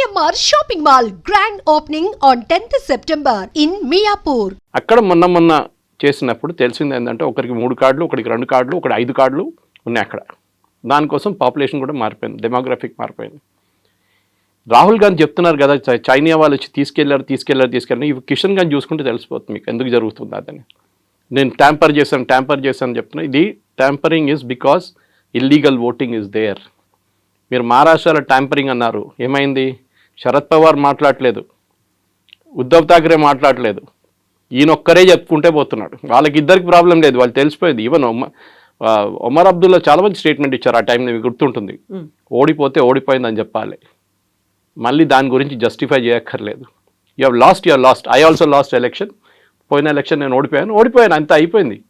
CMR shopping mall grand opening on 10th September in Miyapur. అక్కడ మొన్న చేసినప్పుడు తెలిసింది ఏంటంటే ఒకరికి 3 కార్డులు, ఒకరికి 2 కార్డులు, ఒకటి 5 కార్డులు ఉన్నాయి అక్కడ. దానికోసం పాపులేషన్ కూడా మారిపోయింది, డెమోగ్రఫిక్ మారిపోయింది. రాహుల్ గాంధీ చెప్తున్నారు కదా చైనా వాళ్ళు వచ్చి తీసుకెళ్లారు. ఇవి కిషన్ గాంధీ చూసుకుంటే తెలిసిపోతుంది మీకు ఎందుకు జరుగుతుంది అదని. నేను ట్యాంపర్ చేశాను చెప్తున్నా. ఇది tampering is because illegal voting is there. మీరు మహారాష్ట్రలో ట్యాంపరింగ్ అన్నారు, ఏమైంది? శరద్ పవార్ మాట్లాడలేదు, ఉద్ధవ్ ఠాక్రే మాట్లాడలేదు, ఈయనొక్కరే చెప్పుకుంటే పోతున్నాడు. వాళ్ళకి ఇద్దరికి ప్రాబ్లం లేదు, వాళ్ళు తెలిసిపోయింది. ఈవెన్ ఒమర్ అబ్దుల్లా చాలా మంచి స్టేట్మెంట్ ఇచ్చారు ఆ టైంలో, మీకు గుర్తుంటుంది. ఓడిపోతే ఓడిపోయిందని చెప్పాలి, మళ్ళీ దాని గురించి జస్టిఫై చేయక్కర్లేదు. You have lost. I also last election. పోయిన ఎలక్షన్ నేను ఓడిపోయాను, అంత అయిపోయింది.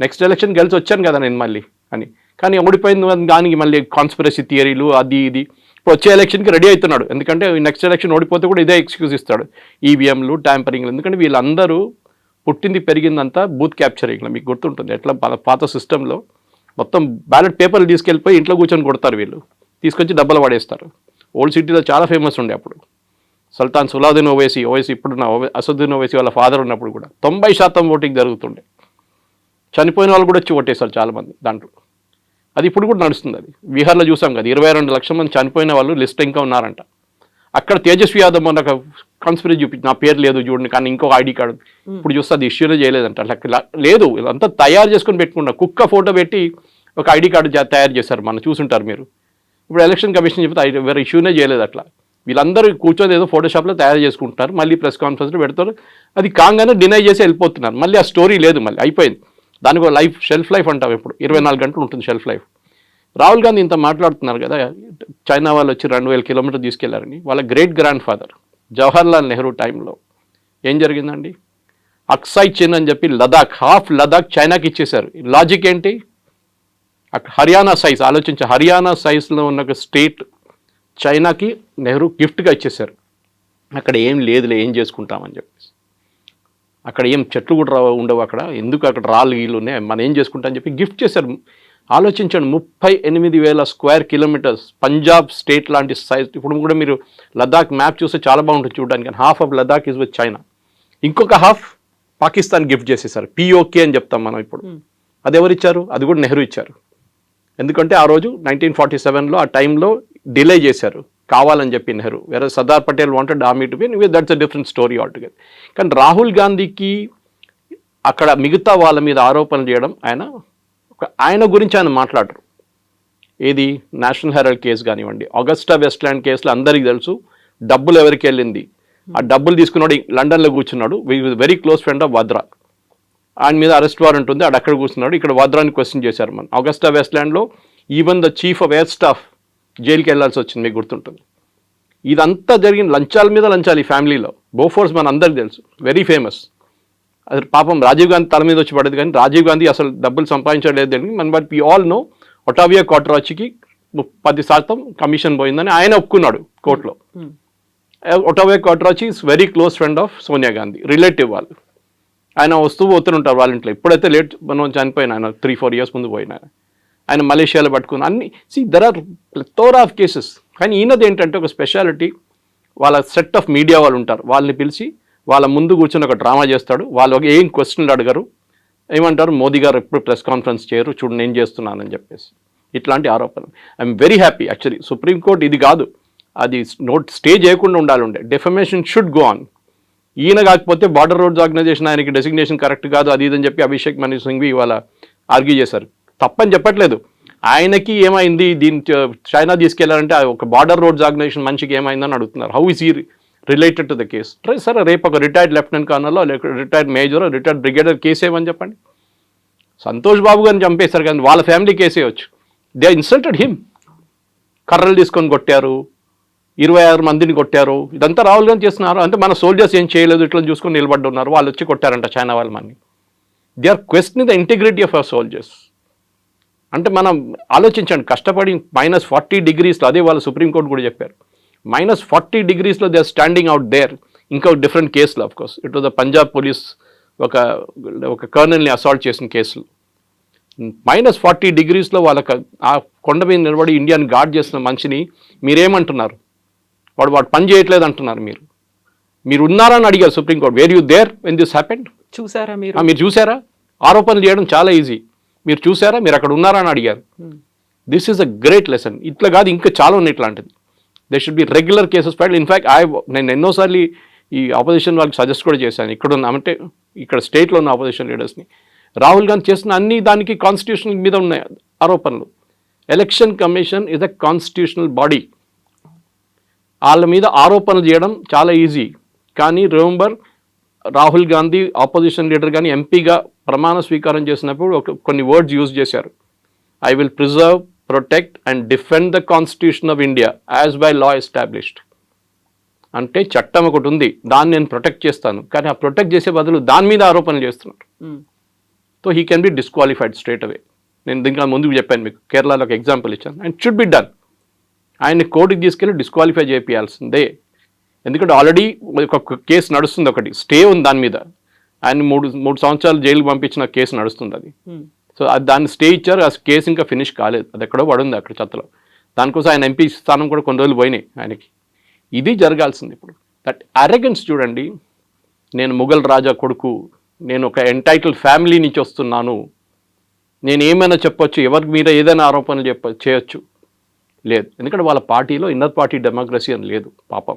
నెక్స్ట్ ఎలక్షన్ గెలిచి వచ్చాను కదా నేను మళ్ళీ అని. కానీ ఓడిపోయింది దానికి మళ్ళీ కాన్స్పిరసీ థియరీలు అది ఇది. ఇప్పుడు వచ్చే ఎలక్షన్కి రెడీ అవుతున్నాడు, ఎందుకంటే నెక్స్ట్ ఎలక్షన్ ఓడిపోతే కూడా ఇదే ఎక్స్క్యూజ్ ఇస్తాడు, ఈవీఎంలు ట్యాంపరింగ్లు. ఎందుకంటే వీళ్ళందరూ పుట్టింది పెరిగిందంతా బూత్ క్యాప్చరింగ్లో. మీకు గుర్తుంటుంది ఎట్లా పాత సిస్టంలో మొత్తం బ్యాలెట్ పేపర్లు తీసుకెళ్ళిపోయి ఇంట్లో కూర్చొని కొడతారు వీళ్ళు, తీసుకొచ్చి డబ్బలు పడేస్తారు. ఓల్డ్ సిటీలో చాలా ఫేమస్ ఉండే అప్పుడు. సుల్తాన్ సులావుద్దీన్ ఓవైసీ ఇప్పుడున్న అసదుద్దీన్ ఓవైసీ వాళ్ళ ఫాదర్ ఉన్నప్పుడు కూడా 90% ఓటింగ్ జరుగుతుండే. చనిపోయిన వాళ్ళు కూడా వచ్చి ఓటేస్తారు చాలామంది దాంట్లో. అది ఇప్పుడు కూడా నడుస్తుంది. అది బీహార్లో చూసాం కదా, 22 లక్షల మంది చనిపోయిన వాళ్ళు లిస్ట్ ఇంకా ఉన్నారంట. అక్కడ తేజస్వి యాదవ్ మొన్న ఒక కాన్స్పిరసీ చూపించి నా పేరు లేదు చూడండి, కానీ ఇంకో ఐడి కార్డు ఇప్పుడు చూస్తే అది ఇష్యూనే చేయలేదంట. అట్లా లేదు, అంతా తయారు చేసుకొని పెట్టుకున్నా. కుక్క ఫోటో పెట్టి ఒక ఐడి కార్డు తయారు చేశారు, మనం చూసుంటారు మీరు. ఇప్పుడు ఎలక్షన్ కమిషన్ చెప్తే వేరే ఇష్యూనే చేయలేదు. అట్లా వీళ్ళందరూ కూర్చొని ఏదో ఫోటోషాప్లో తయారు చేసుకుంటున్నారు, మళ్ళీ ప్రెస్ కాన్ఫరెన్స్లో పెడతారు. అది కాగానే డినై చేసి వెళ్ళిపోతున్నారు. మళ్ళీ ఆ స్టోరీ లేదు, మళ్ళీ అయిపోయింది. దానికి షెల్ఫ్ లైఫ్ అంటాం. ఇప్పుడు 24 గంటలు ఉంటుంది షెల్ఫ్ లైఫ్. రాహుల్ గాంధీ ఇంత మాట్లాడుతున్నారు కదా, చైనా వాళ్ళు వచ్చి 2000 కిలోమీటర్లు తీసుకెళ్లారని. వాళ్ళ great grand father Jawaharlal Nehru టైంలో ఏం జరిగిందండి? అక్సాయ్ చిన్ అని చెప్పి హాఫ్ లదాఖ్ చైనాకి ఇచ్చేశారు. లాజిక్ ఏంటి? హర్యానా సైజ్ ఆలోచించి, హర్యానా సైజ్లో ఉన్న ఒక స్టేట్ చైనాకి నెహ్రూ గిఫ్ట్గా ఇచ్చేశారు. అక్కడ ఏం లేదులే, ఏం చేసుకుంటామని చెప్పేసి. అక్కడ ఏం చెట్లు కూడా ఉండవు, అక్కడ ఎందుకు అక్కడ రాళ్ళు గీళ్ళు ఉన్నాయి, మనం ఏం చేసుకుంటామని చెప్పి గిఫ్ట్ చేశారు. ఆలోచించండి, 38,000 స్క్వేర్ కిలోమీటర్స్ పంజాబ్ స్టేట్ లాంటి సైజ్. ఇప్పుడు కూడా మీరు లదాఖ్ మ్యాప్ చూస్తే చాలా బాగుంటుంది చూడడానికి. Half of Ladakh is with China, ఇంకొక హాఫ్ పాకిస్తాన్ గిఫ్ట్ చేసేసారు. పిఓకే అని చెప్తాం మనం ఇప్పుడు. అది ఎవరు ఇచ్చారు? అది కూడా నెహ్రూ ఇచ్చారు. ఎందుకంటే ఆ రోజు 1947లో ఆ టైంలో డిలే చేశారు కావాలని చెప్పి నెహ్రూ. వేరే Sardar Patel wanted army to be, that's a different story altogether. కానీ రాహుల్ గాంధీకి అక్కడ మిగతా వాళ్ళ మీద ఆరోపణలు చేయడం, ఆయన గురించి ఆయన మాట్లాడరు. ఏది నేషనల్ హెరాల్డ్ కేసు కానివ్వండి, ఆగస్టా వెస్ట్ల్యాండ్ కేసులో అందరికీ తెలుసు డబ్బులు ఎవరికి వెళ్ళింది. ఆ డబ్బులు తీసుకున్నాడు లండన్లో కూర్చున్నాడు, very close friend of Vadra. ఆయన మీద అరెస్ట్ వారెంట్ ఉంది, అక్కడ కూర్చున్నాడు. ఇక్కడ వాద్రాని క్వశ్చన్ చేశారు మనం. ఆగస్టా వెస్ట్ల్యాండ్లో even the chief of air staff జైలుకి వెళ్ళాల్సి వచ్చింది, మీకు గుర్తుంటుంది. ఇదంతా జరిగిన లంచాల మీద లంచాలు ఈ ఫ్యామిలీలో. బోఫోర్స్ మన అందరికి తెలుసు, వెరీ ఫేమస్. అది పాపం రాజీవ్ గాంధీ తల మీద వచ్చి పడేది, కానీ రాజీవ్ గాంధీ అసలు డబ్బులు సంపాదించలేదు. But we all know Ottavio కాట్రాచీకి 10% కమిషన్ పోయిందని ఆయన ఒప్పుకున్నాడు కోర్టులో. Ottavio Quattrocchi is very close friend of Sonia Gandhi, relative వాళ్ళు. ఆయన వస్తూ పోతుంటారు వాళ్ళ ఇంట్లో. ఇప్పుడైతే లేట్ మనం చనిపోయిన ఆయన 3-4 years ముందు పోయిన ఆయన మలేషియాలో పట్టుకుని అన్ని. There are plethora of cases. కానీ ఈయనది ఏంటంటే ఒక స్పెషాలిటీ, వాళ్ళ సెట్ ఆఫ్ మీడియా వాళ్ళు ఉంటారు, వాళ్ళని పిలిచి వాళ్ళ ముందు కూర్చొని ఒక డ్రామా చేస్తాడు. వాళ్ళు ఏం క్వశ్చన్లు అడగరు, ఏమంటారు మోదీ గారు ఎప్పుడు ప్రెస్ కాన్ఫరెన్స్ చేయరు, చూడు నేను చేస్తున్నానని చెప్పేసి. ఇట్లాంటి ఆరోపణలు. I'm very happy actually. Supreme court ఇది కాదు, అది స్టే చేయకుండా ఉండాలి. Defamation should go on. ఈయన కాకపోతే బార్డర్ రోడ్స్ ఆర్గనైజేషన్ ఆయనకి డెసిగ్నేషన్ కరెక్ట్ కాదు అది ఇదని చెప్పి అభిషేక్ మను సింఘ్వి ఇవాళ ఆర్గ్యూ చేశారు. తప్పని చెప్పట్లేదు, ఆయనకి ఏమైంది దీన్ని చైనా తీసుకెళ్లారంటే ఒక బార్డర్ రోడ్స్ ఆర్గనైజేషన్ మనిషికి ఏమైందని అడుగుతున్నారు. హౌ ఈజ్ ఈ రిలేటెడ్ టు ద కేస్? సరే రేపు ఒక రిటైర్డ్ లెఫ్టినెంట్ కర్నల్లో retired major retired brigadier case ఏమని చెప్పండి. సంతోష్ బాబు గారిని చంపేశారు కానీ వాళ్ళ ఫ్యామిలీ కేసే వచ్చు. They insulted him. కర్రలు తీసుకొని కొట్టారు, 26 మందిని కొట్టారు. ఇదంతా రాహుల్ గాంధీ చేస్తున్నారు. అంటే మన సోల్జర్స్ ఏం చేయలేదు, ఇట్లా చూసుకొని నిలబడి ఉన్నారు, వాళ్ళు వచ్చి కొట్టారంట చైనా వాళ్ళ మన్ని. They are questioning the integrity of our soldiers. అంటే మనం ఆలోచించండి, కష్టపడి -40 degreesలో, అదే వాళ్ళు సుప్రీంకోర్టు కూడా చెప్పారు, -40 degreesలో they are standing out there. ఇంకా డిఫరెంట్ కేసులు of course. It was the Punjab police ఒక కర్నల్ని అసాల్ట్ చేసిన కేసులు. -40 degreesలో వాళ్ళకి ఆ కొండ మీద నిలబడి ఇండియాని గార్డ్ చేసిన మనిషిని మీరేమంటున్నారు? వాడు పని చేయట్లేదు అంటున్నారు. మీరు ఉన్నారని అడిగారు supreme court. Where you there when this happened? చూసారా మీరు చూసారా? ఆరోపణలు చేయడం చాలా ఈజీ. మీరు చూసారా? మీరు అక్కడ ఉన్నారా అని అడిగారు. This is a great lesson. ఇట్లా కాదు, ఇంకా చాలా ఉన్నాయి ఇట్లాంటిది. They should be regular cases filed. In fact నేను ఎన్నోసార్లు ఈ ఆపోజిషన్ వాళ్ళకి సజెస్ట్ కూడా చేశాను. ఇక్కడ స్టేట్లో ఉన్న ఆపోజిషన్ లీడర్స్ని. రాహుల్ గాంధీ చేసిన అన్ని దానికి కాన్స్టిట్యూషన్ మీద ఉన్నాయి ఆరోపణలు. Election commission is a constitutional body. వాళ్ళ మీద ఆరోపణలు చేయడం చాలా ఈజీ. కానీ remember, Rahul Gandhi opposition leader కానీ ఎంపీగా ప్రమాణ స్వీకారం చేసినప్పుడు కొన్ని వర్డ్స్ యూజ్ చేశారు. I will preserve, protect and defend the constitution of India as by law established. అంటే చట్టం ఒకటి ఉంది, దాన్ని నేను ప్రొటెక్ట్ చేస్తాను. కానీ ఆ ప్రొటెక్ట్ చేసే బదులు దాని మీద ఆరోపణలు చేస్తున్నారు. So he can be disqualified straight away. నేను దీనికి ముందుకు చెప్పాను మీకు, కేరళలో ఒక ఎగ్జాంపుల్ ఇచ్చాను. And should be done. ఆయన్ని కోర్టుకి తీసుకెళ్ళి డిస్క్వాలిఫై చేయాల్సిందే. ఎందుకంటే ఆల్రెడీ ఒక కేసు నడుస్తుంది, ఒకటి స్టే ఉంది దాని మీద. ఆయన మూడు సంవత్సరాలు జైలుకి పంపించిన కేసు నడుస్తుంది అది. సో దాన్ని స్టే ఇచ్చారు. ఆ కేసు ఇంకా ఫినిష్ కాలేదు, అది ఎక్కడో పడుంది అక్కడ చెత్తలో. దానికోసం ఆయన ఎంపీ స్థానం కూడా కొన్ని రోజులు పోయినాయి ఆయనకి. ఇది జరగాల్సింది ఇప్పుడు. దట్ అరెగెన్స్ చూడండి. నేను ముఘల్ రాజా కొడుకు, నేను ఒక ఎంటైటిల్ ఫ్యామిలీ నుంచి వస్తున్నాను, నేను ఏమైనా చెప్పొచ్చు, ఎవరికి మీద ఏదైనా ఆరోపణలు చేయొచ్చు. లేదు, ఎందుకంటే వాళ్ళ పార్టీలో ఇన్నర్ పార్టీ డెమోక్రసీ అని లేదు. పాపం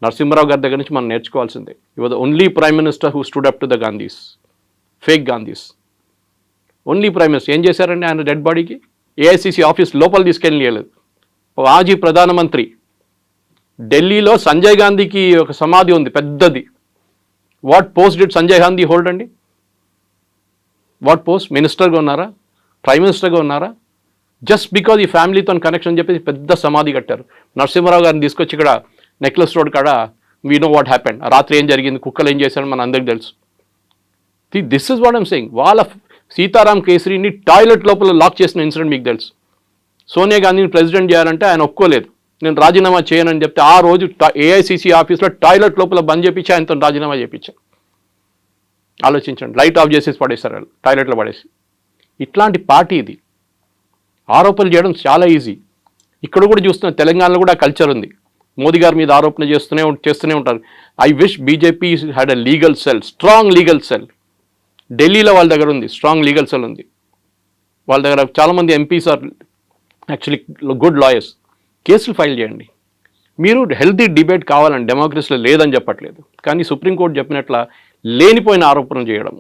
నరసింహరావు గారి దగ్గర నుంచి మనం నేర్చుకోవాల్సిందే. You was the only prime minister who stood up to the Gandhis, fake Gandhis. Only prime minister. ఏం చేశారండి ఆయన డెడ్ బాడీకి? ఏఐసిసి ఆఫీస్ లోపల తీసుకెళ్ళలేదు. మాజీ ప్రధానమంత్రి, ఢిల్లీలో సంజయ్ గాంధీకి ఒక సమాధి ఉంది పెద్దది. What post did Sanjay Gandhi hold అండి? What post? మినిస్టర్గా ఉన్నారా? ప్రైమ్ మినిస్టర్గా ఉన్నారా? జస్ట్ బికాజ్ ఈ ఫ్యామిలీతో కనెక్షన్ చెప్పేసి పెద్ద సమాధి కట్టారు. నరసింహరావు గారిని తీసుకొచ్చి ఇక్కడ నెక్లెస్ రోడ్ కాడ వీ నో వాట్ హ్యాపెండ్, రాత్రి ఏం జరిగింది, కుక్కలు ఏం చేశారని మన అందరికి తెలుసు. This is what I'm saying. వాళ్ళ సీతారాం కేసరిని టాయిలెట్ లోపల లాక్ చేసిన ఇన్సిడెంట్ మీకు తెలుసు. సోనియా గాంధీని ప్రెసిడెంట్ చేయాలంటే ఆయన ఒప్పుకోలేదు. నేను రాజీనామా చేయనని చెప్తే ఆ రోజు ఏఐసిసి ఆఫీస్లో టాయిలెట్ లోపల బంద్ చేయించి ఆయనతో రాజీనామా చేయించాను. ఆలోచించండి. లైట్ ఆఫ్ చేసేసి పడేశారు వాళ్ళు, టాయిలెట్లో పడేసి. ఇట్లాంటి పార్టీ ఇది. ఆరోపణలు చేయడం చాలా ఈజీ. ఇక్కడ కూడా చూస్తున్న తెలంగాణలో కూడా కల్చర్ ఉంది. మోదీ గారి మీద ఆరోపణ చేస్తూనే ఉంటారు. I wish BJP had a legal cell, strong legal cell. ఢిల్లీలో వాళ్ళ దగ్గర ఉంది, స్ట్రాంగ్ లీగల్ సెల్ ఉంది వాళ్ళ దగ్గర. చాలామంది MPs are actually good lawyers. కేసులు ఫైల్ చేయండి. మీరు హెల్తీ డిబేట్ కావాలని డెమోక్రసీలో లేదని చెప్పట్లేదు. కానీ సుప్రీంకోర్టు చెప్పినట్ల లేనిపోయిన ఆరోపణలు చేయడం,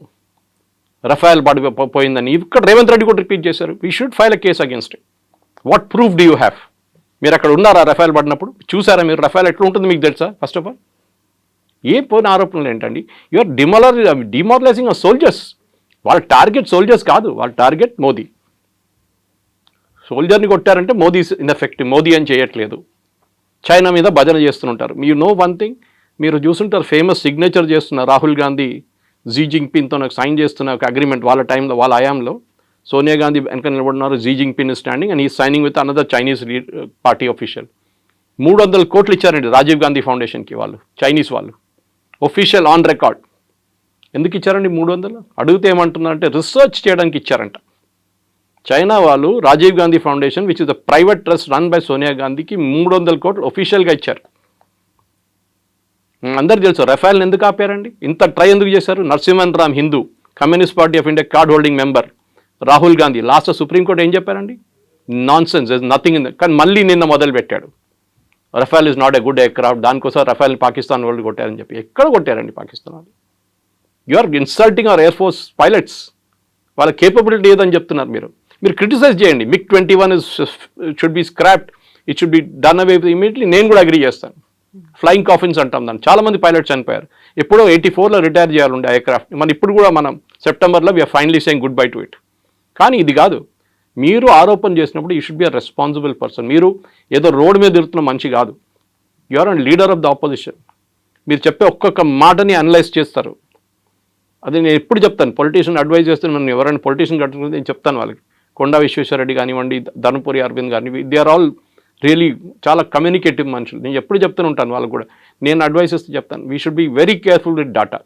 రఫాయల్ పడిపోయిందని ఇక్కడ రేవంత్ రెడ్డి కూడా రిపీట్ చేశారు. We should file a case against it. What proof do you have? మీరు అక్కడ ఉన్నారా రఫాయల్ పడినప్పుడు? చూసారా మీరు రఫాయల్ ఎట్లా ఉంటుంది మీకు తెలుసా? ఫస్ట్ ఆఫ్ ఆల్ ఏ పోయిన ఆరోపణలు ఏంటండి? యూఆర్ డిమారలైజింగ్ ఆ సోల్జర్స్. వాళ్ళ టార్గెట్ సోల్జర్స్ కాదు, వాళ్ళ టార్గెట్ మోదీ. సోల్జర్ని కొట్టారంటే మోదీ ఇన్ఎఫెక్టివ్, మోదీ అని చేయట్లేదు. చైనా మీద భజన చేస్తుంటారు. మీరు నో వన్ థింగ్, మీరు చూస్తుంటారు ఫేమస్ సిగ్నేచర్ చేస్తున్న రాహుల్ గాంధీ జీ జింగ్పిన్తో నాకు సైన్ చేస్తున్న ఒక అగ్రిమెంట్ వాళ్ళ టైంలో, వాళ్ళ హయాంలో. సోనియా గాంధీ వెనక నిలబడినారు, జీ జింగ్పిన్ స్టాండింగ్ అండ్ ఈ signing with another Chinese party official. 300 కోట్లు ఇచ్చారండి రాజీవ్ గాంధీ ఫౌండేషన్కి వాళ్ళు, చైనీస్ వాళ్ళు. Official on record. ఎందుకు ఇచ్చారండి 300? అడిగితే ఏమంటున్నారంటే రీసెర్చ్ చేయడానికి ఇచ్చారంట. చైనా వాళ్ళు Rajiv Gandhi foundation which is the private trust run by Sonia గాంధీకి 300 కోట్లు ఒఫీషియల్గా ఇచ్చారు. అందరు తెలుసు. రఫాయల్ని ఎందుకు ఆపారండి? ఇంత ట్రై ఎందుకు చేశారు? Narasimhan Ram, Hindu, communist party of India card holding member Rahul Gandhi. Last supreme court ఏం చెప్పారండి? Non sense, nothing in. కానీ మళ్ళీ నిన్న మొదలు పెట్టాడు, రఫాల్ is not a good aircraft, దానికోసం రఫాల్ పాకిస్తాన్ వాళ్ళు కొట్టారని చెప్పి. ఎక్కడ కొట్టారండి పాకిస్తాన్ వాళ్ళు? You are insulting our air force pilots. వాళ్ళ కేపబిలిటీ ఏదని చెప్తున్నారు మీరు. మీరు క్రిటిసైజ్ చేయండి. MiG-21 should be scrapped, it should be done away immediately. నేను కూడా అగ్రీ చేస్తాను. ఫ్లయింగ్ కాఫిన్స్ అంటాం దాన్ని. చాలామంది పైలట్స్ చనిపోయారు. ఎప్పుడో 84లో రిటైర్ చేయాలండి ఎయిర్క్రాఫ్ట్. మన ఇప్పుడు కూడా మనం సెప్టెంబర్లో we're finally saying goodbye to it. కానీ ఇది కాదు. మీరు ఆరోపణ చేసినప్పుడు you should be a responsible person. మీరు ఏదో రోడ్డు మీద తిరుగుతున్న మనిషి కాదు. You are and leader of the opposition. మీరు చెప్పే ఒక్కొక్క మాటని అనలైజ్ చేస్తారు. అది నేను ఎప్పుడు చెప్తాను. పొలిటీషియన్ అడ్వైజ్ చేస్తే నన్ను ఎవరైనా పొలిటీషియన్ కట్టుకుంటే నేను చెప్తాను వాళ్ళకి. కొండా విశ్వేశ్వరరెడ్డి కానివ్వండి, ధర్మపురి అరవింద్ కానివ్వండి, దే ఆర్ ఆల్ రియలీ చాలా కమ్యూనికేటివ్ మనుషులు. నేను ఎప్పుడు చెప్తూనే ఉంటాను వాళ్ళకు కూడా. నేను అడ్వైస్ ఇస్తే చెప్తాను, we should be very careful with data.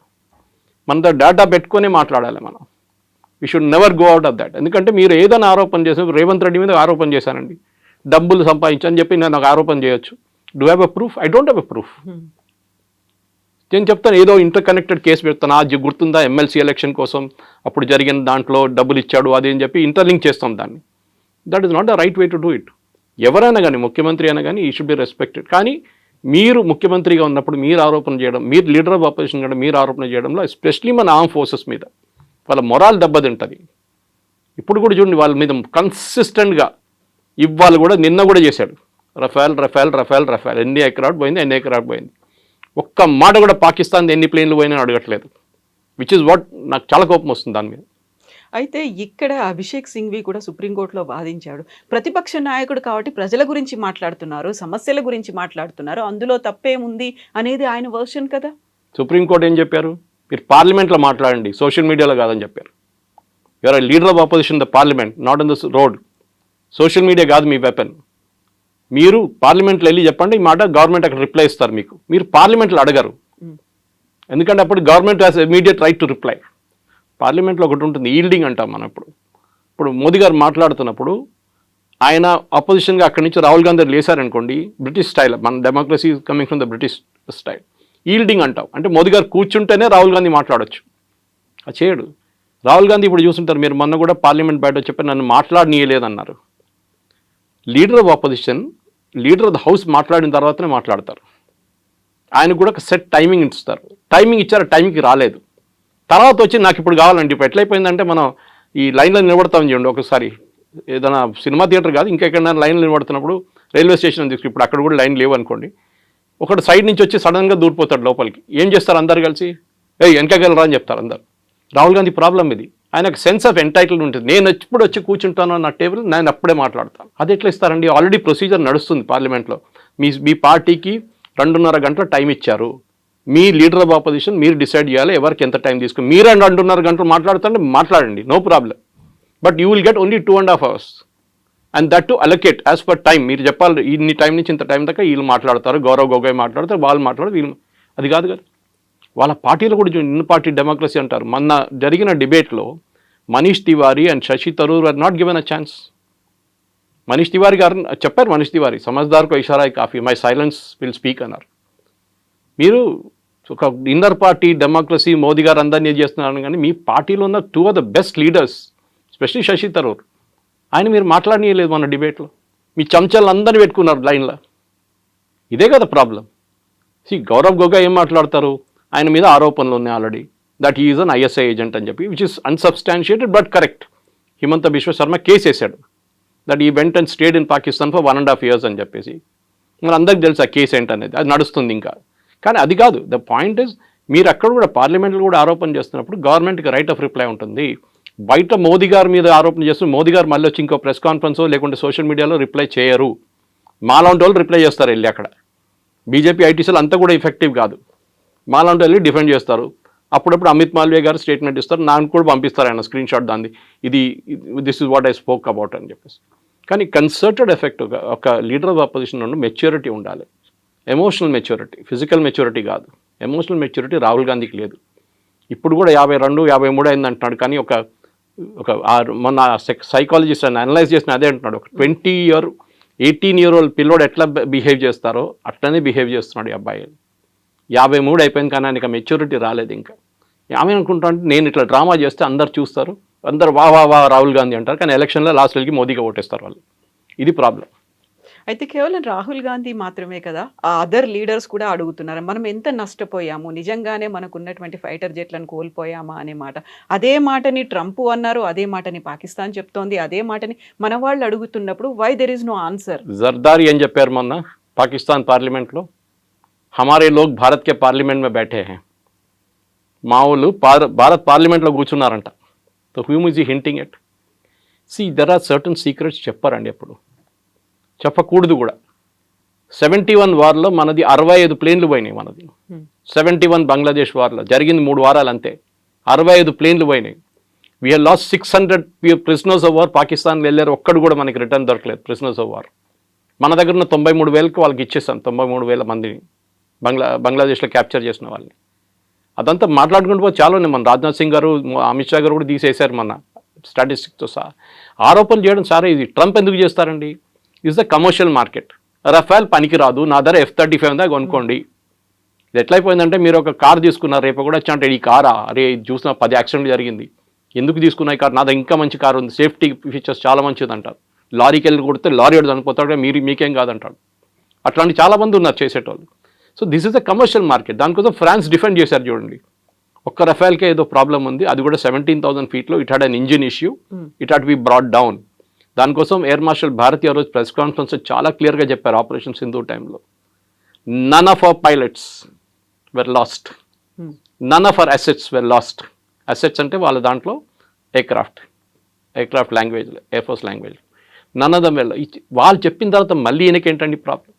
మనతో డేటా పెట్టుకునే మాట్లాడాలి మనం. We should never go out of that. ఎందుకంటే మీరు ఏదైనా ఆరోపణ చేసిన, రేవంత్ రెడ్డి మీద ఆరోపణ చేశానండి, డబ్బులు సంపాదించని చెప్పి నేను నాకు ఆరోపణ చేయొచ్చు. Do have a proof? I don't have a proof. నేను చెప్తాను ఏదో ఇంటర్ కనెక్టెడ్ కేసు పెడతాను, అది గుర్తుందా ఎమ్మెల్సీ ఎలక్షన్ కోసం అప్పుడు జరిగిన దాంట్లో డబ్బులు ఇచ్చాడు అది అని చెప్పి ఇంటర్లింక్ చేస్తాం దాన్ని. That is not the right way to do it. ఎవరైనా కానీ ముఖ్యమంత్రి అయినా కానీ ఈ షుడ్ బి రెస్పెక్టెడ్. కానీ మీరు ముఖ్యమంత్రిగా ఉన్నప్పుడు మీరు ఆరోపణ చేయడం, మీరు లీడర్ ఆఫ్ ఆపోజిషన్ కూడా మీరు ఆరోపణ చేయడంలో ఎస్పెషలీ మన ఆర్మ్ ఫోర్సెస్ మీద వాళ్ళ మొరాల్ దెబ్బతింటుంది. ఇప్పుడు కూడా చూడండి వాళ్ళ మీద కన్సిస్టెంట్గా ఇవాళ కూడా నిన్న కూడా చేశాడు రఫేల్ రఫేల్ రఫేల్ రఫేల్. ఎన్ని ఎకరాట్ పోయింది, ఎన్ని ఎకరాట్ పోయింది, ఒక్క మాట కూడా పాకిస్తాన్ ఎన్ని ప్లేన్లు పోయినా అడగట్లేదు. విచ్ ఇస్ వాట్ నాకు చాలా కోపం వస్తుంది దాని మీద. అయితే ఇక్కడ అభిషేక్ సింఘ్వి కూడా సుప్రీంకోర్టులో వాదించాడు. ప్రతిపక్ష నాయకుడు కాబట్టి ప్రజల గురించి మాట్లాడుతున్నారు, సమస్యల గురించి మాట్లాడుతున్నారు, అందులో తప్పేముంది అనేది ఆయన వర్షన్ కదా. సుప్రీంకోర్టు ఏం చెప్పారు? మీరు పార్లమెంట్లో మాట్లాడండి, సోషల్ మీడియాలో కాదని చెప్పారు. You're leader of opposition the parliament, not in the road. Social media కాదు మీ వెపన్. మీరు పార్లమెంట్లో వెళ్ళి చెప్పండి ఈ మాట, గవర్నమెంట్ అక్కడ రిప్లై ఇస్తారు మీకు. మీరు పార్లమెంట్లో అడగరు, ఎందుకంటే అప్పుడు government has immediate right to reply. పార్లమెంట్లో ఒకటి ఉంటుంది, ఈల్డింగ్ అంటాం మనం. ఇప్పుడు మోదీ గారు మాట్లాడుతున్నప్పుడు ఆయన అపోజిషన్గా అక్కడి నుంచి రాహుల్ గాంధీ లేసారనుకోండి, బ్రిటిష్ స్టైల్, మన democracy coming from the British style, yielding అంటాం. అంటే మోదీ గారు కూర్చుంటేనే రాహుల్ గాంధీ మాట్లాడొచ్చు, అది చేయడు. రాహుల్ గాంధీ ఇప్పుడు చూస్తుంటారు, మీరు మొన్న కూడా పార్లమెంట్ బయట చెప్పి నన్ను మాట్లాడనీయలేదన్నారు. Leader of opposition, leader of the house మాట్లాడిన తర్వాతనే మాట్లాడతారు. ఆయనకు కూడా ఒక సెట్ టైమింగ్ ఇస్తారు. టైమింగ్ ఇచ్చారు, టైంకి రాలేదు. తర్వాత వచ్చి నాకు ఇప్పుడు కావాలండి. ఇప్పుడు ఎట్లయిపోయిందంటే మనం ఈ లైన్లో నిలబడతామని చూడండి, ఒకసారి ఏదైనా సినిమా థియేటర్ కాదు ఇంకెక్కడైనా లైన్లో నిలబడుతున్నప్పుడు రైల్వే స్టేషన్ తీసుకు, ఇప్పుడు అక్కడ కూడా లైన్ లేవు అనుకోండి, ఒకటి సైడ్ నుంచి వచ్చి సడన్గా దూరిపోతాడు లోపలికి. ఏం చేస్తారు అందరు కలిసి, వెనకగలరా అని చెప్తారు అందరు. రాహుల్ గాంధీ ప్రాబ్లం ఇది. ఆయనకు సెన్స్ ఆఫ్ ఎంటైటిల్మెంట్ ఉంటుంది. నేను ఎప్పుడు వచ్చి కూర్చుంటాను నా టేబుల్, నేను అప్పుడే మాట్లాడతాను. అది ఎట్లా ఇస్తారండి? ఆల్రెడీ ప్రొసీజర్ నడుస్తుంది పార్లమెంట్లో. మీ పార్టీకి 2.5 గంటల టైం ఇచ్చారు. మీ లీడర్ ఆఫ్ ఆపోజిషన్ మీరు డిసైడ్ చేయాలి ఎవరికి ఎంత టైం తీసుకుని. మీరు 2.5 గంటలు మాట్లాడుతుంటే మాట్లాడండి, no problem. But you will get only 2.5 hours and that to allocate as per time. మీరు చెప్పాలి ఇన్ని టైం నుంచి ఇంత టైం దాకా వీళ్ళు మాట్లాడతారు, గౌరవ్ గొగోయ్ మాట్లాడతారు, వాళ్ళు మాట్లాడతారు, వీళ్ళు. అది కాదు కదా. వాళ్ళ పార్టీలో కూడా ఇన్ పార్టీ డెమోక్రసీ అంటారు. మొన్న జరిగిన డిబేట్లో Manish Tiwari and Shashi Tharoor are not given a chance. Manish Tiwari garu చెప్పారు, మనీష్ తివారీ సమజ్దార్కో ఇషారా కాఫీ, మై సైలెన్స్ విల్ స్పీక్ అన్నారు. మీరు ఒక ఇన్నర్ పార్టీ డెమోక్రసీ మోదీ గారు అందరినీ చేస్తున్నారు, కానీ మీ పార్టీలో ఉన్న 2 of the best leaders, specially Shashi Tharoor, ఆయన మీరు మాట్లాడనీయలేదు మన డిబేట్లో. మీ చెంచాలను అందరినీ పెట్టుకున్నారు లైన్లో. ఇదే కదా ప్రాబ్లం. గౌరవ్ గొగోయ్ ఏం మాట్లాడతారు, ఆయన మీద ఆరోపణలు ఉన్నాయి already, that he is an ISI agent అని చెప్పి, which is unsubstantiated but correct. Himanta Biswa Sarma case వేశాడు, that he went and stayed in Pakistan for 1.5 years అని చెప్పేసి. మరి అందరికి తెలుసు ఆ కేసు ఏంటనేది, అది నడుస్తుంది ఇంకా. కానీ అది కాదు ద పాయింట్ ఇస్, మీరు అక్కడ కూడా పార్లమెంట్లో కూడా ఆరోపణ చేస్తున్నప్పుడు గవర్నమెంట్కి రైట్ ఆఫ్ రిప్లై ఉంటుంది. బయట మోదీ గారి మీద ఆరోపణ చేస్తున్న మోదీ గారు మళ్ళీ వచ్చి ఇంకో ప్రెస్ కాన్ఫరెన్సో లేకుంటే సోషల్ మీడియాలో రిప్లై చేయరు. మాలాంటి వాళ్ళు రిప్లై చేస్తారు వెళ్ళి. అక్కడ బీజేపీ ఐటీసీలు అంతా కూడా ఎఫెక్టివ్ కాదు. మాలాంటి వెళ్ళి డిఫెండ్ చేస్తారు. అప్పుడప్పుడు అమిత్ మాల్వియా గారు స్టేట్మెంట్ ఇస్తారు, నాకు కూడా పంపిస్తారు ఆయన స్క్రీన్ షాట్ దాన్ని, this is what I spoke about అని చెప్పేసి. కానీ కన్సర్టెడ్ ఎఫెక్ట్, ఒక లీడర్ ఆఫ్ అపోజిషన్ నుండి మెచ్యూరిటీ ఉండాలి, ఎమోషనల్ మెచ్యూరిటీ, ఫిజికల్ మెచ్యూరిటీ కాదు. ఎమోషనల్ మెచ్యూరిటీ రాహుల్ గాంధీకి లేదు. ఇప్పుడు కూడా 52, 53 అయింది అంటున్నాడు. కానీ మొన్న సైకాలజిస్ట్ అని అనలైజ్ చేసిన అదే అంటున్నాడు, ఒక 18-year-old పిల్లోడు ఎట్లా బిహేవ్ చేస్తారో అట్లనే బిహేవ్ చేస్తున్నాడు ఈ అబ్బాయి. 53 అయిపోయింది కానీ ఆయనకి మెచ్యూరిటీ రాలేదు ఇంకా. ఆమె అనుకుంటా అంటే నేను ఇట్లా డ్రామా చేస్తే అందరు చూస్తారు, అందరు వా రాహుల్ గాంధీ అంటారు, కానీ ఎలక్షన్లో లాస్ట్ వెళ్ళి మోదీగా ఓటేస్తారు వాళ్ళు. ఇది ప్రాబ్లం. అయితే కేవలం రాహుల్ గాంధీ మాత్రమే కదా, ఆ అదర్ లీడర్స్ కూడా అడుగుతున్నారు, మనం ఎంత నష్టపోయాము, నిజంగానే మనకు ఉన్నటువంటి ఫైటర్ జెట్లను కోల్పోయామా అనే మాట. అదే మాటని ట్రంప్ అన్నారు, అదే మాటని పాకిస్తాన్ చెప్తోంది, అదే మాటని మన వాళ్ళు అడుగుతున్నప్పుడు why there is no answer. Zardari ఏం చెప్పారు మొన్న పాకిస్తాన్ పార్లమెంట్లో, హమారే లోగ్ భారత్ కే పార్లమెంట్ మే బైఠే హై, మా వాళ్ళు భారత్ పార్లమెంట్లో కూర్చున్నారంట. So he is hinting at. There are certain secrets చెప్పారండి, ఎప్పుడు చెప్పకూడదు కూడా. 71 వార్లో మనది 65 ప్లేన్లు పోయినాయి. మనది 71 బంగ్లాదేశ్ వార్లో జరిగింది 3 వారాలు అంతే, 65 ప్లేన్లు పోయినాయి. We have lost 600 prisoners of war. పాకిస్తాన్లో వెళ్ళారు, ఒక్కడు కూడా మనకి రిటర్న్ దొరకలేదు ప్రిజనర్స్ ఆఫ్ వార్. మన దగ్గర ఉన్న 93,000కి వాళ్ళకి ఇచ్చేసాం, 93,000 మందిని బంగ్లాదేశ్లో క్యాప్చర్ చేసిన వాళ్ళని. అదంతా మాట్లాడుకుంటూ పోతే చాలా ఉన్నాయి. మన రాజ్నాథ్ సింగ్ గారు, అమిత్ షా గారు కూడా తీసేశారు మన స్టాటిస్టిక్స్తో సహా. ఆరోపణలు చేయడం సరే, ఇది ట్రంప్ ఎందుకు చేస్తారండి? Is the commercial market. Rafale పనికిరాదు, నా దగ్గర F-35 ఉందా కొనుక్కోండి. ఇది ఎట్లయిపోయిందంటే మీరు ఒక కార్ తీసుకున్నారు, రేపు కూడా వచ్చి అంటే ఈ కారా, అరే చూసిన 10 యాక్సిడెంట్ జరిగింది, ఎందుకు తీసుకున్న ఈ కార్, నా దగ్గర ఇంకా మంచి కార్ ఉంది, సేఫ్టీ ఫీచర్స్ చాలా మంచిది అంటారు. లారీకి వెళ్ళి కొడితే లారీ వాడు చనిపోతాడు, మీకేం కాదంటాడు. అట్లాంటి చాలామంది ఉన్నారు చేసేటోళ్ళు. So this is a commercial market. దానికోసం ఫ్రాన్స్ డిఫెండ్ చేశారు చూడండి. ఒక్క రఫేల్కే ఏదో ప్రాబ్లం ఉంది, అది కూడా 17,000 ఫీట్లో. It had an engine issue, it had be brought down. దానికోసం ఎయిర్ మార్షల్ భారతి ఆ రోజు ప్రెస్ కాన్ఫరెన్స్ చాలా క్లియర్గా చెప్పారు ఆపరేషన్ సింధూర్ టైంలో. None of our pilots were lost, none of our assets were lost. Assets అంటే వాళ్ళ దాంట్లో aircraft language, air force language, none of them well. వాళ్ళు చెప్పిన తర్వాత మళ్ళీ ఈయనకేంటండి ప్రాబ్లం?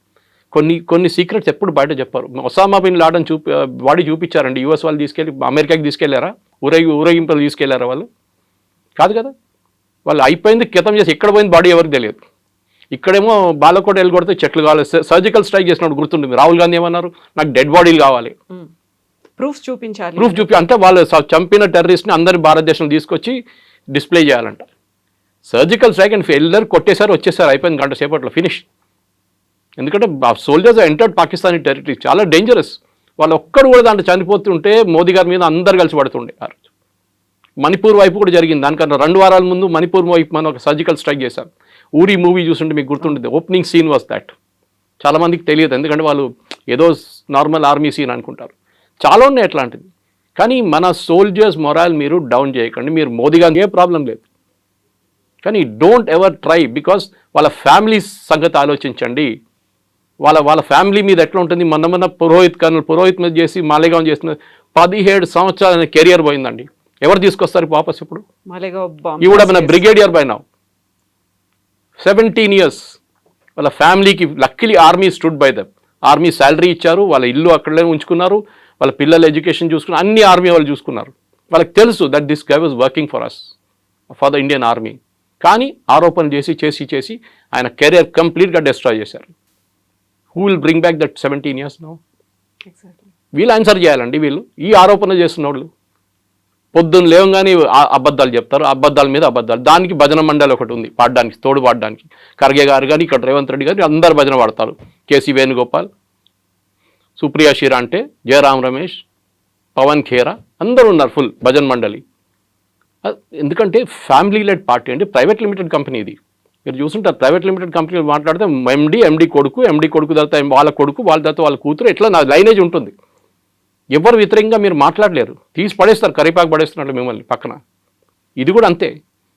కొన్ని సీక్రెట్స్ ఎప్పుడు బయట చెప్పారు. ఒసామా బిన్ లాడన్ బాడీ చూపించారండి, యూఎస్ వాళ్ళు తీసుకెళ్ళి అమెరికాకి తీసుకెళ్లారా? ఊరేగింపులు తీసుకెళ్లారా వాళ్ళు? కాదు కదా. వాళ్ళు అయిపోయింది క్రితం చేసి ఎక్కడ పోయింది బాడీ ఎవరికి తెలియదు. ఇక్కడేమో బాలకోట వెళ్ళి చెట్లు కావాలి, సర్జికల్ స్ట్రైక్ చేసినప్పుడు గుర్తుంటుంది. రాహుల్ గాంధీ ఏమన్నారు, నాకు డెడ్ బాడీలు కావాలి, ప్రూఫ్ చూపించాలి. అంటే వాళ్ళు చంపిన టెర్రరిస్ట్ని అందరి భారతదేశంలో తీసుకొచ్చి డిస్ప్లే చేయాలంట. సర్జికల్ స్ట్రైక్ అండ్ ఎల్లరు కొట్టేశారు, వచ్చేసారు, అయిపోయింది గంట సేపట్లో ఫినిష్. ఎందుకంటే సోల్జర్స్ ఎంటర్డ్ పాకిస్తానీ టెరిటరీ, చాలా డేంజరస్. వాళ్ళు ఒక్కడు కూడా దాంట్లో చనిపోతుంటే మోదీ గారి మీద అందరు కలిసి పడుతుండే. ఆ రోజు మణిపూర్ వైపు కూడా జరిగింది. దానికన్నా 2 వారాల ముందు మణిపూర్ వైపు మనం ఒక సర్జికల్ స్ట్రైక్ చేశారు. ఊరి మూవీ చూస్తుంటే మీకు గుర్తుంటుంది, ఓపెనింగ్ సీన్ వాజ్ దాట్. చాలామందికి తెలియదు, ఎందుకంటే వాళ్ళు ఏదో నార్మల్ ఆర్మీ సీన్ అనుకుంటారు. చాలా ఉన్నాయి అట్లాంటిది. కానీ మన సోల్జర్స్ మొరాల్ మీరు డౌన్ చేయకండి. మీరు మోదీ గారికి ఏ ప్రాబ్లం లేదు, కానీ డోంట్ ఎవర్ ట్రై, బికాస్ వాళ్ళ ఫ్యామిలీ సంగతి ఆలోచించండి. వాళ్ళ ఫ్యామిలీ మీద ఎట్లా ఉంటుంది. మొన్న పురోహిత్ మీద చేసి మాలేగాం చేసిన 17 సంవత్సరాల కెరియర్ పోయిందండి. ఎవరు తీసుకొస్తారు వాపస్ ఇప్పుడు? ఈ కూడా మన బ్రిగేడియర్ బై నౌ 17 years. వాళ్ళ ఫ్యామిలీకి luckily army stood by them. Army salary ఇచ్చారు, వాళ్ళ ఇల్లు అక్కడే ఉంచుకున్నారు, వాళ్ళ పిల్లల ఎడ్యుకేషన్ చూసుకున్నారు, అన్ని ఆర్మీ వాళ్ళు చూసుకున్నారు. వాళ్ళకి తెలుసు that this guy was working for us, for the Indian army. కానీ ఆరోపణలు చేసి ఆయన కెరియర్ కంప్లీట్గా డిస్ట్రాయ్ చేశారు. Who will bring back that 17 years now? వీళ్ళు ఆన్సర్ చేయాలండి. వీళ్ళు ఈ ఆరోపణ చేస్తున్న వాళ్ళు పొద్దున్న లేవగానే అబద్ధాలు చెప్తారు, అబద్ధాల మీద అబద్ధాలు. దానికి భజన మండలి ఒకటి ఉంది పాడడానికి, తోడు పాడడానికి. ఖర్గే గారు కానీ ఇక్కడ రేవంత్ రెడ్డి గారు అందరు భజన పాడతారు. కేసీ వేణుగోపాల్, సుప్రియా శ్రీరాంటే, జయరామ్ రమేష్, పవన్ ఖేరా అందరూ ఉన్నారు ఫుల్ భజన మండలి. ఎందుకంటే ఫ్యామిలీ లెడ్ పార్టీ అండి, ప్రైవేట్ లిమిటెడ్ కంపెనీ ఇది. మీరు చూస్తుంటారు ప్రైవేట్ లిమిటెడ్ కంపెనీలు మాట్లాడితే ఎండి కొడుకు తర్వాత వాళ్ళ కొడుకు, వాళ్ళ తర్వాత వాళ్ళ కూతురు, ఎట్లా నా లైనేజ్ ఉంటుంది. ఎవరు వ్యతిరేకంగా మీరు మాట్లాడలేరు, తీసి పడేస్తారు, కరిపాకు పడేస్తున్నట్లు మిమ్మల్ని పక్కన. ఇది కూడా అంతే.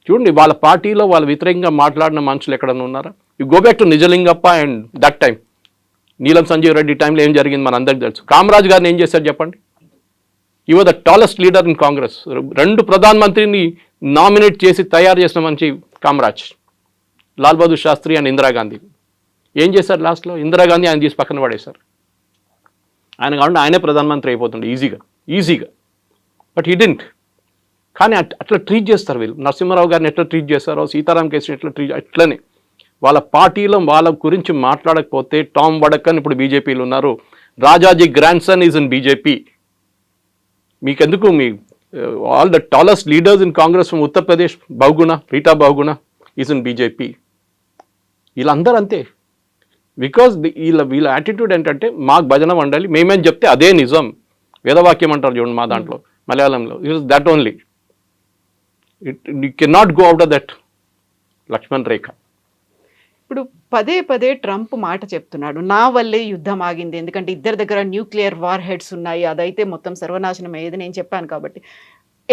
చూడండి వాళ్ళ పార్టీలో వాళ్ళ వ్యతిరేకంగా మాట్లాడిన మనుషులు ఎక్కడన్నా ఉన్నారా? You go back to Nijalingappa and that time, నీలం సంజీవ్ రెడ్డి టైంలో ఏం జరిగింది మన అందరికీ తెలుసు. కామరాజ్ గారిని ఏం చేశారు చెప్పండి? You are the tallest leader in Congress. 2 ప్రధానమంత్రిని నామినేట్ చేసి తయారు చేసిన మంచి కామరాజ్, లాల్ బహదూర్ శాస్త్రి అండ్ ఇందిరాగాంధీ. ఏం చేశారు లాస్ట్లో? ఇందిరాగాంధీ ఆయన తీసి పక్కన పడేశారు. ఆయన కాకుండా ఆయనే ప్రధానమంత్రి అయిపోతుండే ఈజీగా. But he didn't. కానీ అట్లా ట్రీట్ చేస్తారు వీళ్ళు. నరసింహారావు గారిని ఎట్లా ట్రీట్ చేస్తారో, సీతారాం కేసుని ఎట్లా ట్రీట్, అట్లనే వాళ్ళ పార్టీలో వాళ్ళ గురించి మాట్లాడకపోతే టామ్ వడక్కన్ ఇప్పుడు బీజేపీలో ఉన్నారు, Rajaji grand son is in BJP. మీకెందుకు? మీ all the tallest leaders in Congress from Uttar Pradesh, Rita Bahuguna is in BJP. వీళ్ళందరూ అంతే. బికాజ్ వీళ్ళ యాటిట్యూడ్ ఏంటంటే మాకు భజన మండలి, మేమేం చెప్తే అదే నిజం. వేదవాక్యం అంటారు చూడండి మా దాంట్లో మలయాళంలో, it is that only. You can not go out of that Lakshman Rekha. ఇప్పుడు పదే ట్రంప్ మాట చెప్తున్నాడు, నా వల్లే యుద్ధం ఆగింది, ఎందుకంటే ఇద్దరి దగ్గర న్యూక్లియర్ వార్ హెడ్స్ ఉన్నాయి, అదైతే మొత్తం సర్వనాశనం అయ్యేది నేను చెప్పాను కాబట్టి.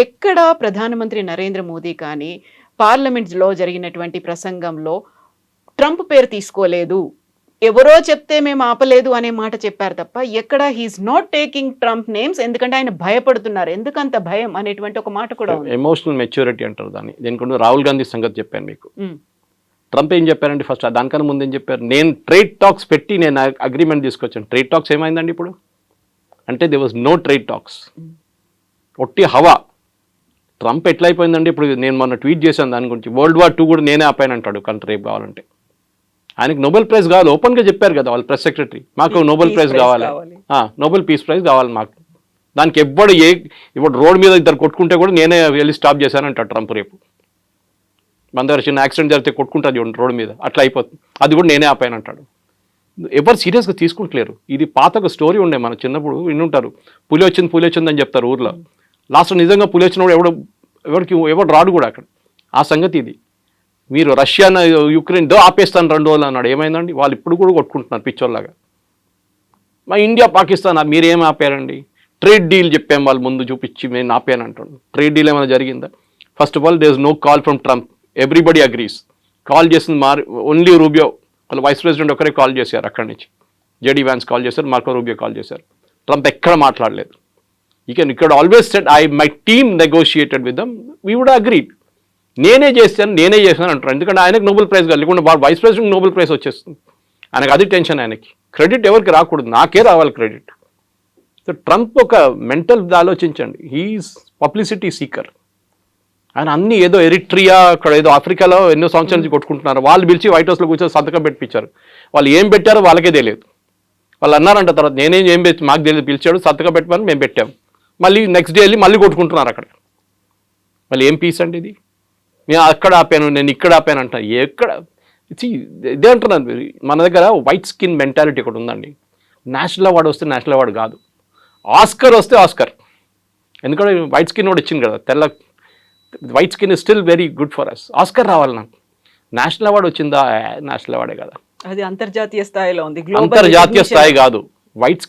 ఎక్కడ ప్రధానమంత్రి నరేంద్ర మోదీ కానీ పార్లమెంట్లో జరిగినటువంటి ప్రసంగంలో ట్రంప్ పేరు తీసుకోలేదు, ఎవరో చెప్తే మేము ఆపలేదు అనే మాట చెప్పారు తప్ప ఎక్కడ he is not taking Trump names. ఎందుకంటే ఆయన భయపడుతున్నారు. ఎందుకంత భయం అనేటువంటి ఒక మాట కూడా ఉంది. ఎమోషనల్ మెచ్యూరిటీ అంటారు దాన్ని. దీనికి రాహుల్ గాంధీ సంగతి చెప్పాను మీకు. ట్రంప్ ఏం చెప్పారండి ఫస్ట్? దానికన్నా ముందు ఏం చెప్పారు? నేను ట్రేడ్ టాక్స్ పెట్టి నేను అగ్రిమెంట్ తీసుకొచ్చాను. ట్రేడ్ టాక్స్ ఏమైందండి ఇప్పుడు? అంటే they was no trade talks, ఒట్టి హవా. ట్రంప్ ఎట్లయిపోయిందండి ఇప్పుడు? నేను మొన్న ట్వీట్ చేశాను దాని గురించి, World War II కూడా నేనే ఆపానంటాడు కంట్రీ రేపు కావాలంటే. ఆయనకి నోబెల్ ప్రైజ్ కావాలి, ఓపెన్గా చెప్పారు కదా వాళ్ళ ప్రెస్ సెక్రటరీ, మాకు నోబెల్ ప్రైజ్ కావాలి, నోబెల్ పీస్ ప్రైజ్ కావాలి మాకు. దానికి ఇప్పుడు రోడ్ మీద ఇద్దరు కొట్టుకుంటే కూడా నేనే వెళ్ళి స్టాప్ చేశానంటాడు ట్రంప్ రేపు. మన దగ్గర చిన్న యాక్సిడెంట్ జరిగితే కొట్టుకుంటారు చూడండి రోడ్ మీద, అట్లా అయిపోతుంది, అది కూడా నేనే ఆపానంటాడు. ఎవరు సీరియస్గా తీసుకుంటలేరు. ఇది పాత ఒక స్టోరీ ఉండే మన చిన్నప్పుడు వినుంటారు, పులి వచ్చింది అని చెప్తారు ఊర్లో. లాస్ట్ నిజంగా పులి వచ్చినప్పుడు ఎవడు రాడు కూడా అక్కడ. ఆ సంగతి ఇది. మీరు రష్యా యుక్రెయిన్ ఆపేస్తాను 2 రోజులు అన్నాడు, ఏమైందండి? వాళ్ళు ఇప్పుడు కూడా కొట్టుకుంటున్నారు పిచ్చోళ్ళలాగా. మా ఇండియా పాకిస్తాన్ మీరేం ఆపారండి? ట్రేడ్ డీల్ చెప్పాం వాళ్ళు ముందు చూపించి నేను ఆపాను అంటాడు. ట్రేడ్ డీల్ ఏమైనా జరిగిందా? First of all there is no call from Trump, everybody agrees. Call చేసింది ఓన్లీ రూబియో, వాళ్ళ వైస్ ప్రెసిడెంట్ ఒకరే కాల్ చేశారు అక్కడి నుంచి. జేడీ వ్యాన్స్ కాల్ చేశారు, మార్కో రూబియో కాల్ చేశారు. ట్రంప్ ఎక్కడ మాట్లాడలేదు. ఇక్కడ always said my team negotiated with them, we would agreed. నేనే చేశాను అంటారు. ఎందుకంటే ఆయనకు నోబెల్ ప్రైజ్ కాదు, లేకుంటే వైస్ ప్రెసిడెంట్ నోబెల్ ప్రైజ్ వచ్చేస్తుంది. ఆయనకు అది టెన్షన్. ఆయనకి క్రెడిట్ ఎవరికి రాకూడదు, నాకే రావాలి క్రెడిట్. సో ట్రంప్ ఒక మెంటల్ ఆలోచించండి, హీఈస్ పబ్లిసిటీ సీకర్. ఆయన అన్ని ఏదో ఎరిట్రియా, అక్కడ ఏదో ఆఫ్రికాలో ఎన్నో సంవత్సరాల నుంచి కొట్టుకుంటున్నారు. వాళ్ళు పిలిచి వైట్ హౌస్లో కూర్చొని సంతకం పెట్టించారు. వాళ్ళు ఏం పెట్టారో వాళ్ళకే తెలియదు. వాళ్ళు అన్నారంట తర్వాత, ఏం పెట్టి మాకు తెలియదు, పిలిచాడు సంతకం పెట్టమని మేము పెట్టాం. మళ్ళీ నెక్స్ట్ డే వెళ్ళి మళ్ళీ కొట్టుకుంటున్నారు అక్కడ. మళ్ళీ ఏం పీస్ అండి ఇది? నేను అక్కడ ఆపాను, నేను ఇక్కడ ఆపాను అంటాను. ఎక్కడ ఇదే అంటున్నాను. మన దగ్గర వైట్ స్కిన్ మెంటాలిటీ ఒకటి ఉందండి. నేషనల్ అవార్డు వస్తే నేషనల్ అవార్డు కాదు, ఆస్కర్ వస్తే ఆస్కర్. ఎందుకంటే వైట్ స్కిన్ కూడా ఇచ్చింది కదా, తెల్ల white skin is still very good for us. Oscar రావాలి నాకు. నేషనల్ అవార్డు వచ్చిందా? నేషనల్ అవార్డే కదా, అది అంతర్జాతీయ స్థాయిలో ఉంది. అంతర్జాతీయ స్థాయి కాదు. వైట్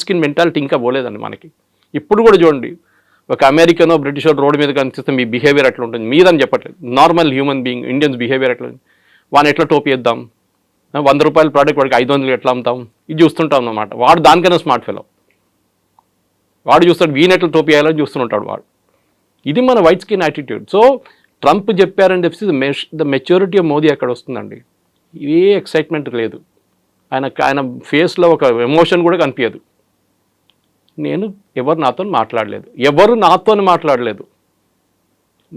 స్కిన్ మెంటాలిటీ ఇంకా పోలేదండి మనకి. ఇప్పుడు కూడా చూడండి, ఒక అమెరికనో బ్రిటిషో రోడ్డు మీద కనిపిస్తే మీ బిహేవియర్ ఎట్లా ఉంటుంది మీదని చెప్పట్లేదు. Normal human being Indians behaviour ఎట్లా ఉంది, వాడిని ఎట్లా టోపీ వేద్దాం, 100 రూపాయల ప్రోడక్ట్ వాడికి 500 ఎట్లా అమ్ముతాం, ఇది చూస్తుంటాం అన్నమాట. వాడు దానికైనా స్మార్ట్ ఫెలో. వాడు చూస్తాడు వీని ఎట్లా టోపీ వేయాలని చూస్తుంటాడు వాడు. ఇది మన white skin attitude. So Trump చెప్పారని చెప్పి ద మెచ్యూరిటీ ఆఫ్ మోదీ అక్కడ వస్తుందండి. ఏ ఎక్సైట్మెంట్ లేదు ఆయన ఫేస్లో, ఒక ఎమోషన్ కూడా కనిపించదు. ఎవరు నాతో మాట్లాడలేదు.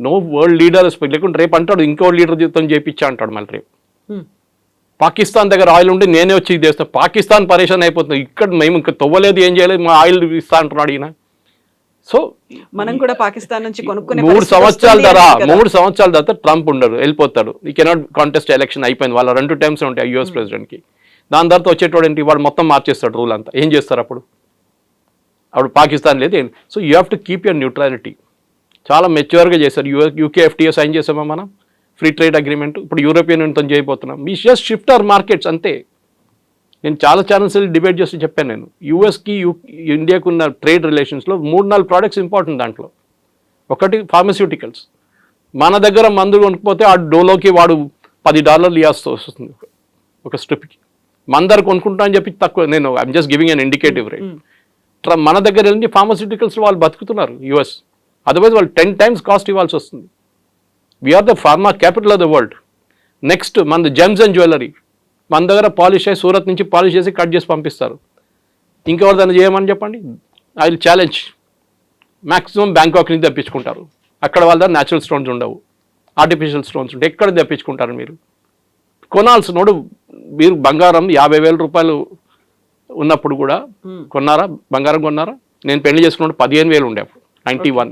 నో వరల్డ్ లీడర్ లేకుంటే రేపు అంటాడు ఇంకో లీడర్తో చేయించా అంటాడు మళ్ళీ రేపు. పాకిస్తాన్ దగ్గర ఆయిల్ ఉంటే నేనే వచ్చి ఇది చేస్తాను. పాకిస్తాన్ పరేషాన్ అయిపోతుంది. ఇక్కడ మేము ఇంకా తవ్వలేదు, ఏం చేయలేదు, మా ఆయిల్ ఇస్తా అంటున్నాడు ఈయన. సో మనం కూడా పాకిస్తాన్ నుంచి కొనుక్కునే 3 సంవత్సరాల తర్వాత ట్రంప్ ఉండడు, వెళ్ళిపోతాడు. ఈ కెనాట్ కాంటెస్ట్ ఎలక్షన్ అయిపోయింది. వాళ్ళ 2 టైమ్స్ ఉంటాయి యూఎస్ ప్రెసిడెంట్కి. దాని తర్వాత వచ్చేటోడు ఏంటి, వాడు మొత్తం మార్చేస్తాడు రూల్ అంతా. ఏం చేస్తారు అప్పుడు పాకిస్తాన్ లేదు. So you have to keep your neutrality. చాలా మెచ్యూర్గా చేశారు. యూకే FTA సైన్ చేసామా మనం, ఫ్రీ ట్రేడ్ అగ్రిమెంట్. ఇప్పుడు యూరోపియన్ యూనియన్తో చేయబోతున్నాం. We just shift our markets అంతే. నేను చాలా ఛానల్స్ డిబేట్ చేసి చెప్పాను. నేను యూఎస్కి ఇండియాకు ఉన్న ట్రేడ్ రిలేషన్స్లో 3-4 ప్రోడక్ట్స్ ఇంపార్టెంట్. దాంట్లో ఒకటి ఫార్మస్యూటికల్స్. మన దగ్గర మందులు కొనుక్కపోతే ఆ డోలోకి వాడు $10 ఇవ్వాల్సి వస్తుంది ఒక స్ట్రిప్కి. మన దగ్గర కొనుక్కుంటా అని చెప్పి తక్కువ. నేను I'm just giving an indicative rate. మన దగ్గర వెళ్ళి ఫార్మస్యూటికల్స్ వాళ్ళు బతుకుతున్నారు యూఎస్. అదర్వైజ్ వాళ్ళు 10 times కాస్ట్ ఇవ్వాల్సి వస్తుంది. We're the pharma capital of the world. Next మనది జెమ్స్ అండ్ జ్యువెలరీ. మన దగ్గర పాలిష్ అయ్యి సూరత్ నుంచి పాలిష్ చేసి కట్ చేసి పంపిస్తారు. ఇంకెవరు దాన్ని చేయమని చెప్పండి. I will challenge. Maximum Bangkok నుంచి తెప్పించుకుంటారు. అక్కడ వాళ్ళ దగ్గర న్యాచురల్ స్టోన్స్ ఉండవు, ఆర్టిఫిషియల్ స్టోన్స్ ఉంటాయి. ఎక్కడ తెప్పించుకుంటారు మీరు? కొనాల్సినోడు మీరు బంగారం 50,000 రూపాయలు ఉన్నప్పుడు కూడా కొన్నారా? బంగారం కొన్నారా? నేను పెళ్లి చేసుకున్నప్పుడు 15,000 ఉండే అప్పుడు 91.